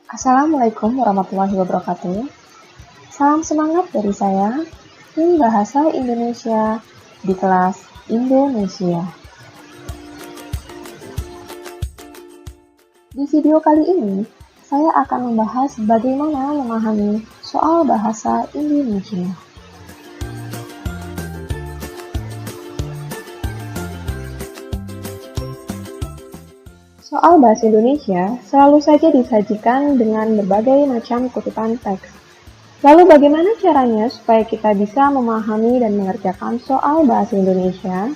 Assalamualaikum warahmatullahi wabarakatuh. Salam semangat dari saya, tim Bahasa Indonesia di kelas Indonesia. Di video kali ini, saya akan membahas bagaimana memahami soal bahasa Indonesia. Soal bahasa Indonesia selalu saja disajikan dengan berbagai macam kutipan teks. Lalu bagaimana caranya supaya kita bisa memahami dan mengerjakan soal bahasa Indonesia?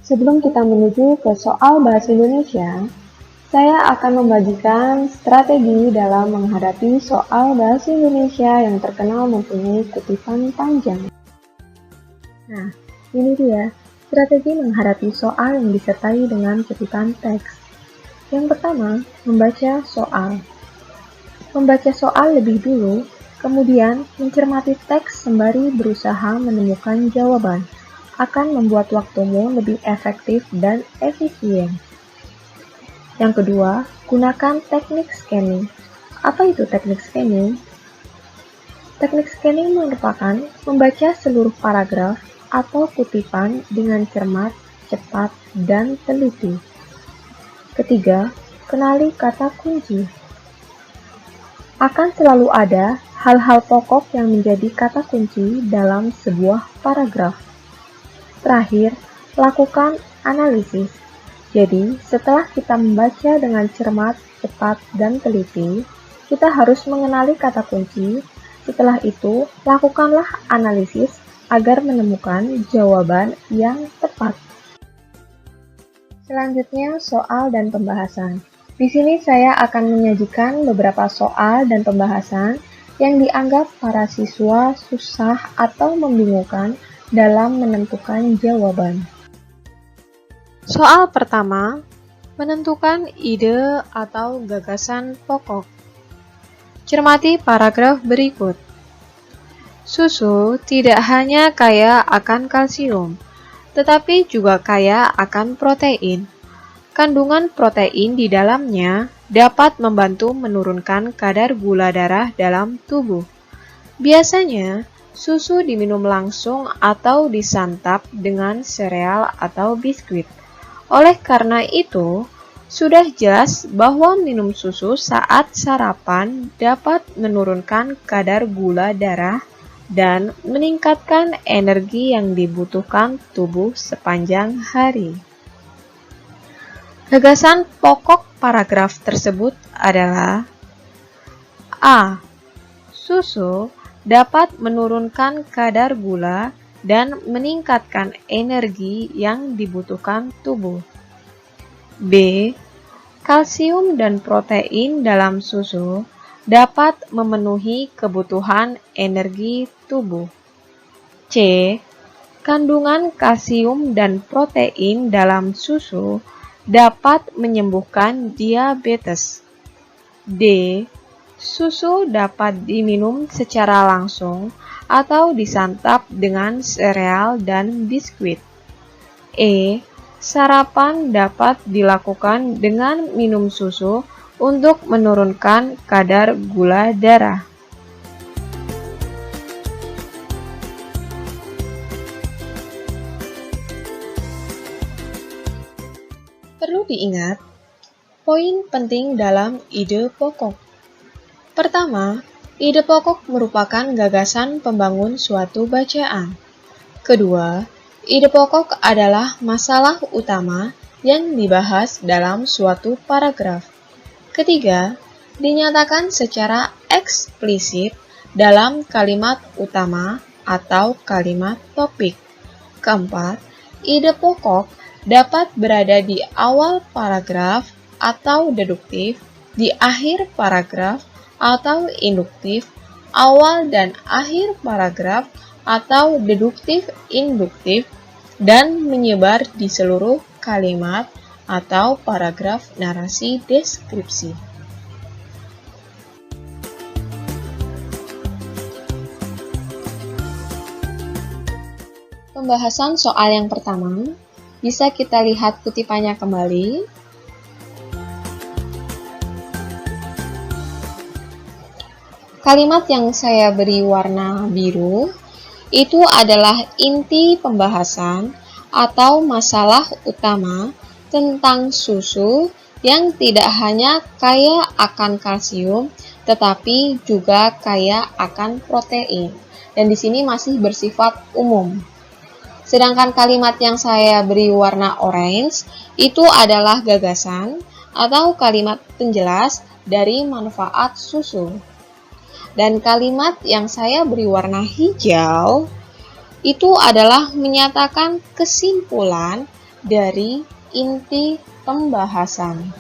Sebelum kita menuju ke soal bahasa Indonesia, saya akan membagikan strategi dalam menghadapi soal bahasa Indonesia yang terkenal mempunyai kutipan panjang. Nah, ini dia strategi menghadapi soal yang disertai dengan kutipan teks. Yang pertama, membaca soal. Membaca soal lebih dulu, kemudian mencermati teks sembari berusaha menemukan jawaban, akan membuat waktumu lebih efektif dan efisien. Yang kedua, gunakan teknik scanning. Apa itu teknik scanning? Teknik scanning merupakan membaca seluruh paragraf atau kutipan dengan cermat, cepat, dan teliti. Ketiga, kenali kata kunci. Akan selalu ada hal-hal pokok yang menjadi kata kunci dalam sebuah paragraf. Terakhir, lakukan analisis. Jadi, setelah kita membaca dengan cermat, cepat, dan teliti, kita harus mengenali kata kunci. Setelah itu, lakukanlah analisis agar menemukan jawaban yang tepat. Selanjutnya, soal dan pembahasan. Di sini saya akan menyajikan beberapa soal dan pembahasan yang dianggap para siswa susah atau membingungkan dalam menentukan jawaban. Soal pertama, menentukan ide atau gagasan pokok. Cermati paragraf berikut. Susu tidak hanya kaya akan kalsium, tetapi juga kaya akan protein. Kandungan protein di dalamnya dapat membantu menurunkan kadar gula darah dalam tubuh. Biasanya, susu diminum langsung atau disantap dengan sereal atau biskuit. Oleh karena itu, sudah jelas bahwa minum susu saat sarapan dapat menurunkan kadar gula darah dan meningkatkan energi yang dibutuhkan tubuh sepanjang hari. Gagasan pokok paragraf tersebut adalah A. Susu dapat menurunkan kadar gula dan meningkatkan energi yang dibutuhkan tubuh. B. Kalsium dan protein dalam susu dapat memenuhi kebutuhan energi tubuh. C. Kandungan kalsium dan protein dalam susu dapat menyembuhkan diabetes. D. Susu dapat diminum secara langsung atau disantap dengan sereal dan biskuit. E. Sarapan dapat dilakukan dengan minum susu untuk menurunkan kadar gula darah. Perlu diingat, poin penting dalam ide pokok. Pertama, ide pokok merupakan gagasan pembangun suatu bacaan. Kedua, ide pokok adalah masalah utama yang dibahas dalam suatu paragraf. Ketiga, dinyatakan secara eksplisit dalam kalimat utama atau kalimat topik. Keempat, ide pokok dapat berada di awal paragraf atau deduktif, di akhir paragraf atau induktif, awal dan akhir paragraf atau deduktif-induktif, dan menyebar di seluruh kalimat atau paragraf narasi deskripsi. Pembahasan soal yang pertama, bisa kita lihat kutipannya kembali. Kalimat yang saya beri warna biru itu adalah inti pembahasan atau masalah utama tentang susu yang tidak hanya kaya akan kalsium, tetapi juga kaya akan protein. Dan di sini masih bersifat umum. Sedangkan kalimat yang saya beri warna orange itu adalah gagasan atau kalimat penjelas dari manfaat susu. Dan kalimat yang saya beri warna hijau itu adalah menyatakan kesimpulan dari inti pembahasan.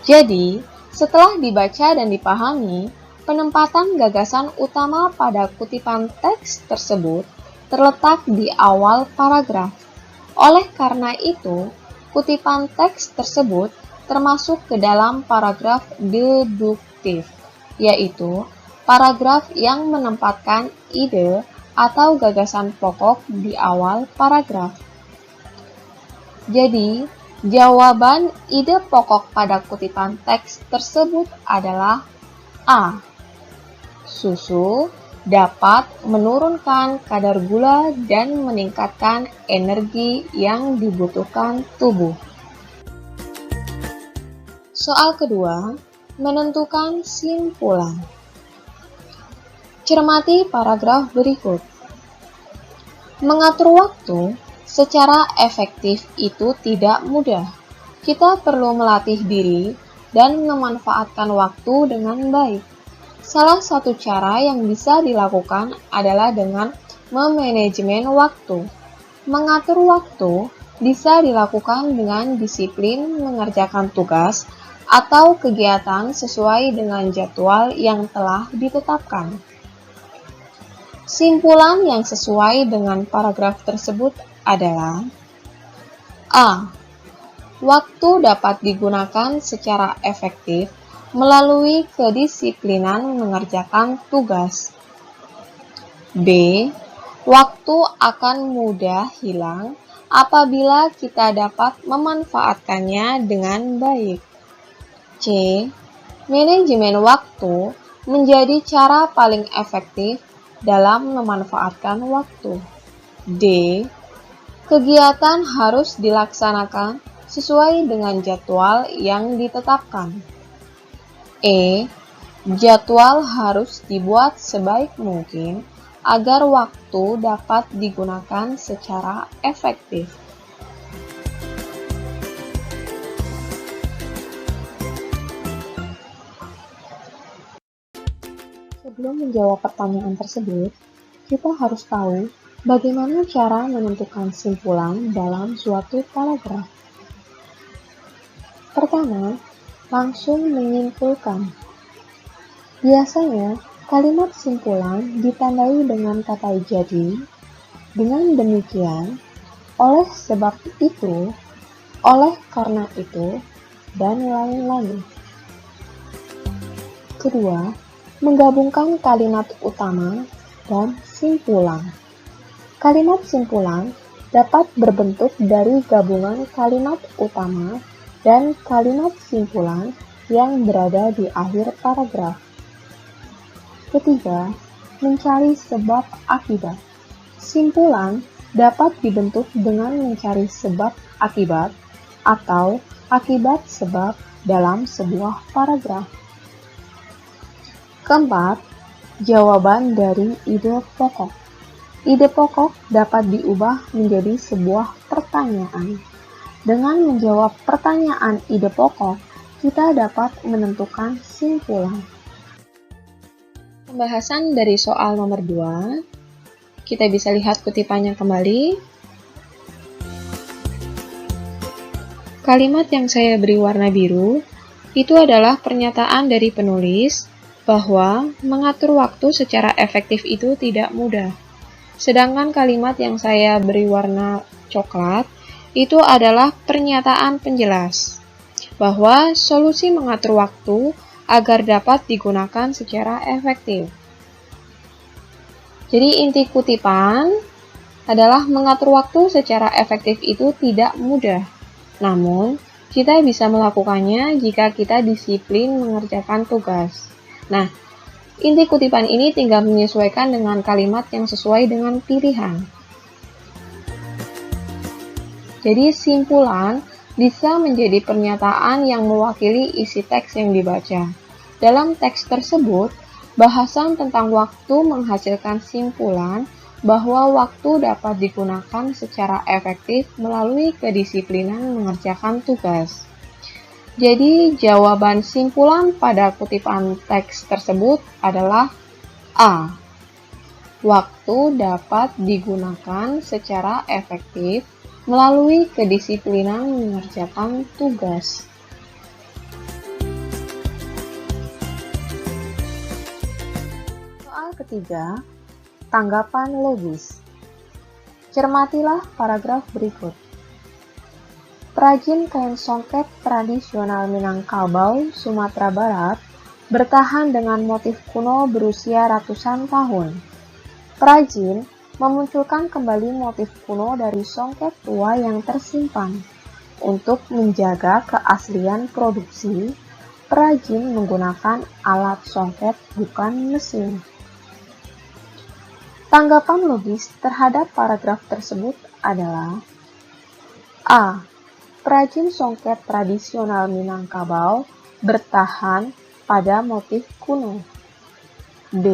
Jadi, setelah dibaca dan dipahami, penempatan gagasan utama pada kutipan teks tersebut terletak di awal paragraf. Oleh karena itu, kutipan teks tersebut termasuk ke dalam paragraf deduktif, yaitu paragraf yang menempatkan ide atau gagasan pokok di awal paragraf. Jadi, jawaban ide pokok pada kutipan teks tersebut adalah A. Susu dapat menurunkan kadar gula dan meningkatkan energi yang dibutuhkan tubuh. Soal kedua, menentukan simpulan. Cermati paragraf berikut. Mengatur waktu secara efektif itu tidak mudah. Kita perlu melatih diri dan memanfaatkan waktu dengan baik. Salah satu cara yang bisa dilakukan adalah dengan memanajemen waktu. Mengatur waktu bisa dilakukan dengan disiplin mengerjakan tugas atau kegiatan sesuai dengan jadwal yang telah ditetapkan. Simpulan yang sesuai dengan paragraf tersebut adalah A. Waktu dapat digunakan secara efektif melalui kedisiplinan mengerjakan tugas. B. Waktu akan mudah hilang apabila kita dapat memanfaatkannya dengan baik. C. Manajemen waktu menjadi cara paling efektif dalam memanfaatkan waktu. D. Kegiatan harus dilaksanakan sesuai dengan jadwal yang ditetapkan. E. Jadwal harus dibuat sebaik mungkin agar waktu dapat digunakan secara efektif. Sebelum menjawab pertanyaan tersebut, kita harus tahu bagaimana cara menentukan simpulan dalam suatu paragraf. Pertama, langsung menyimpulkan. Biasanya, kalimat simpulan ditandai dengan kata jadi, dengan demikian, oleh sebab itu, oleh karena itu, dan lain-lain. Kedua, menggabungkan kalimat utama dan simpulan. Kalimat simpulan dapat berbentuk dari gabungan kalimat utama dan kalimat simpulan yang berada di akhir paragraf. Ketiga, mencari sebab akibat. Simpulan dapat dibentuk dengan mencari sebab akibat atau akibat sebab dalam sebuah paragraf. Keempat, jawaban dari ide pokok. Ide pokok dapat diubah menjadi sebuah pertanyaan. Dengan menjawab pertanyaan ide pokok, kita dapat menentukan simpulan. Pembahasan dari soal nomor 2, kita bisa lihat kutipannya kembali. Kalimat yang saya beri warna biru, itu adalah pernyataan dari penulis bahwa mengatur waktu secara efektif itu tidak mudah. Sedangkan kalimat yang saya beri warna coklat, itu adalah pernyataan penjelas bahwa solusi mengatur waktu agar dapat digunakan secara efektif. Jadi inti kutipan adalah mengatur waktu secara efektif itu tidak mudah. Namun, Kita bisa melakukannya jika kita disiplin mengerjakan tugas. Nah, inti kutipan ini tinggal menyesuaikan dengan kalimat yang sesuai dengan pilihan. Jadi, simpulan bisa menjadi pernyataan yang mewakili isi teks yang dibaca. Dalam teks tersebut, bahasan tentang waktu menghasilkan simpulan bahwa waktu dapat digunakan secara efektif melalui kedisiplinan mengerjakan tugas. Jadi, jawaban simpulan pada kutipan teks tersebut adalah A. Waktu dapat digunakan secara efektif melalui kedisiplinan mengerjakan tugas. Soal ketiga, tanggapan logis. Cermatilah paragraf berikut. Perajin kain songket tradisional Minangkabau, Sumatera Barat, bertahan dengan motif kuno berusia ratusan tahun. Perajin memunculkan kembali motif kuno dari songket tua yang tersimpan. Untuk menjaga keaslian produksi, perajin menggunakan alat songket bukan mesin. Tanggapan logis terhadap paragraf tersebut adalah A. Perajin songket tradisional Minangkabau bertahan pada motif kuno. B.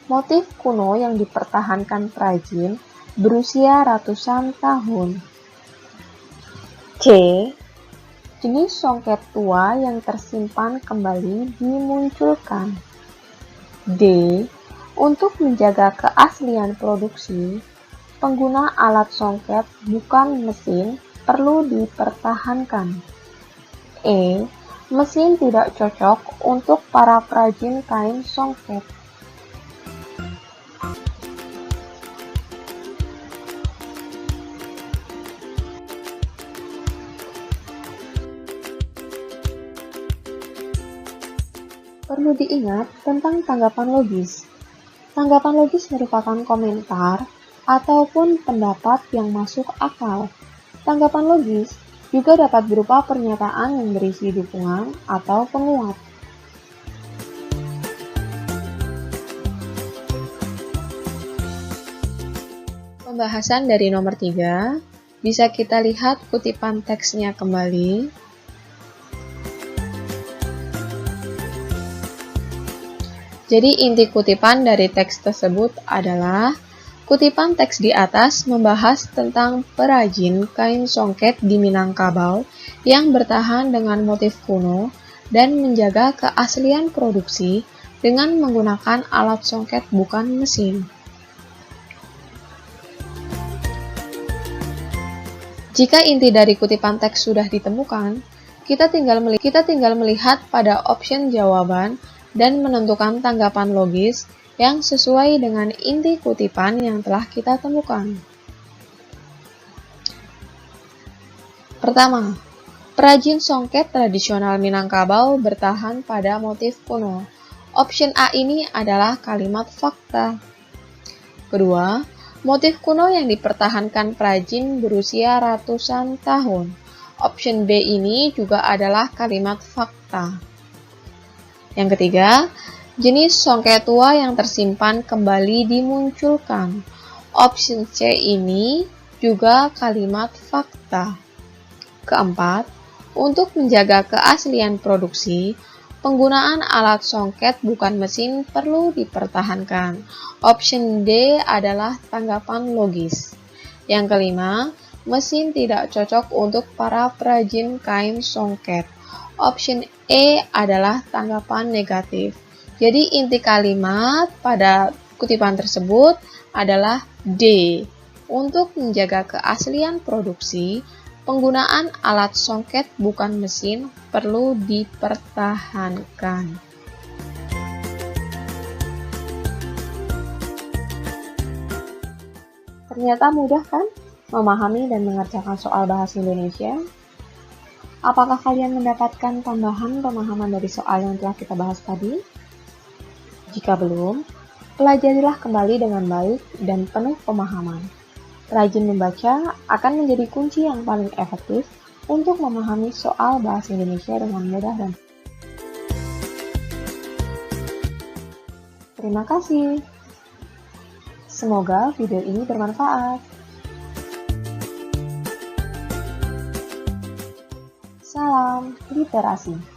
Motif kuno yang dipertahankan perajin berusia ratusan tahun. C. Jenis songket tua yang tersimpan kembali dimunculkan. D. Untuk menjaga keaslian produksi, pengguna alat songket bukan mesin perlu dipertahankan. E. Mesin tidak cocok untuk para perajin kain songket. Perlu diingat tentang tanggapan logis. Tanggapan logis merupakan komentar ataupun pendapat yang masuk akal. Tanggapan logis juga dapat berupa pernyataan yang berisi dukungan atau penguat. Pembahasan dari nomor 3, bisa kita lihat kutipan teksnya kembali. Jadi inti kutipan dari teks tersebut adalah kutipan teks di atas membahas tentang perajin kain songket di Minangkabau yang bertahan dengan motif kuno dan menjaga keaslian produksi dengan menggunakan alat songket bukan mesin. Jika inti dari kutipan teks sudah ditemukan, kita tinggal melihat pada option jawaban dan menentukan tanggapan logis yang sesuai dengan inti kutipan yang telah kita temukan. Pertama, perajin songket tradisional Minangkabau bertahan pada motif kuno. Option A ini adalah kalimat fakta. Kedua, motif kuno yang dipertahankan perajin berusia ratusan tahun. Option B ini juga adalah kalimat fakta. Yang ketiga, jenis songket tua yang tersimpan kembali dimunculkan. Option C ini juga kalimat fakta. Keempat, untuk menjaga keaslian produksi, penggunaan alat songket bukan mesin perlu dipertahankan. Option D adalah tanggapan logis. Yang kelima, mesin tidak cocok untuk para perajin kain songket. Option E adalah tanggapan negatif. Jadi inti kalimat pada kutipan tersebut adalah D. Untuk menjaga keaslian produksi, penggunaan alat songket bukan mesin perlu dipertahankan. Ternyata mudah kan memahami dan mengerjakan soal bahasa Indonesia? Apakah kalian mendapatkan tambahan pemahaman dari soal yang telah kita bahas tadi? Jika belum, pelajarilah kembali dengan baik dan penuh pemahaman. Rajin membaca akan menjadi kunci yang paling efektif untuk memahami soal bahasa Indonesia dengan mudah dan terima kasih. Semoga video ini bermanfaat. Salam literasi.